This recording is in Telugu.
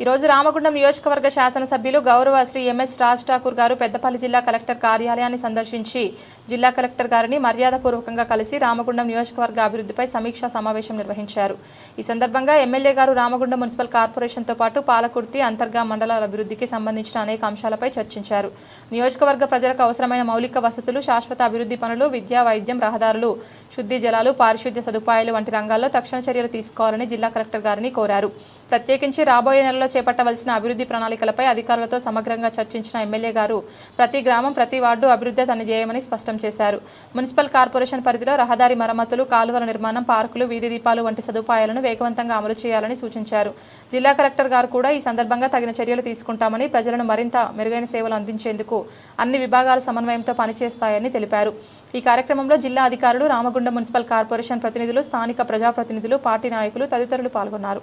ఈరోజు రామగుండం నియోజకవర్గ శాసనసభ్యులు గౌరవ శ్రీ ఎంఎస్ రాజ్ ఠాకూర్ గారు పెద్దపల్లి జిల్లా కలెక్టర్ కార్యాలయాన్ని సందర్శించి జిల్లా కలెక్టర్ గారిని మర్యాదపూర్వకంగా కలిసి రామగుండం నియోజకవర్గ అభివృద్ధిపై సమీక్షా సమావేశం నిర్వహించారు. ఈ సందర్భంగా ఎమ్మెల్యే గారు రామగుండం మున్సిపల్ కార్పొరేషన్తో పాటు పాలకుర్తి అంతర్గా మండలాల అభివృద్ధికి సంబంధించిన అనేక అంశాలపై చర్చించారు. నియోజకవర్గ ప్రజలకు అవసరమైన మౌలిక వసతులు, శాశ్వత అభివృద్ధి పనులు, విద్య, వైద్యం, రహదారులు, శుద్ధి జలాలు, పారిశుద్ధ్య సదుపాయాలు వంటి రంగాల్లో తక్షణ చర్యలు తీసుకోవాలని జిల్లా కలెక్టర్ గారిని కోరారు. ప్రత్యేకించి రాబోయే నెలలో చేపట్టవలసిన అభివృద్ధి ప్రణాళికలపై అధికారులతో సమగ్రంగా చర్చించిన ఎమ్మెల్యే గారు ప్రతి గ్రామం, ప్రతి వార్డు అభివృద్ధి తన ధ్యేయమని స్పష్టం చేశారు. మున్సిపల్ కార్పొరేషన్ పరిధిలో రహదారి మరమ్మతులు, కాలువల నిర్మాణం, పార్కులు, వీధి దీపాలు వంటి సదుపాయాలను వేగవంతంగా అమలు చేయాలని సూచించారు. జిల్లా కలెక్టర్ గారు కూడా ఈ సందర్భంగా తగిన చర్యలు తీసుకుంటామని, ప్రజలను మరింత మెరుగైన సేవలు అందించేందుకు అన్ని విభాగాల సమన్వయంతో పనిచేస్తాయని తెలిపారు. ఈ కార్యక్రమంలో జిల్లా అధికారులు, రామగుండం మున్సిపల్ కార్పొరేషన్ ప్రతినిధులు, స్థానిక ప్రజాప్రతినిధులు, పార్టీ నాయకులు తదితరులు పాల్గొన్నారు.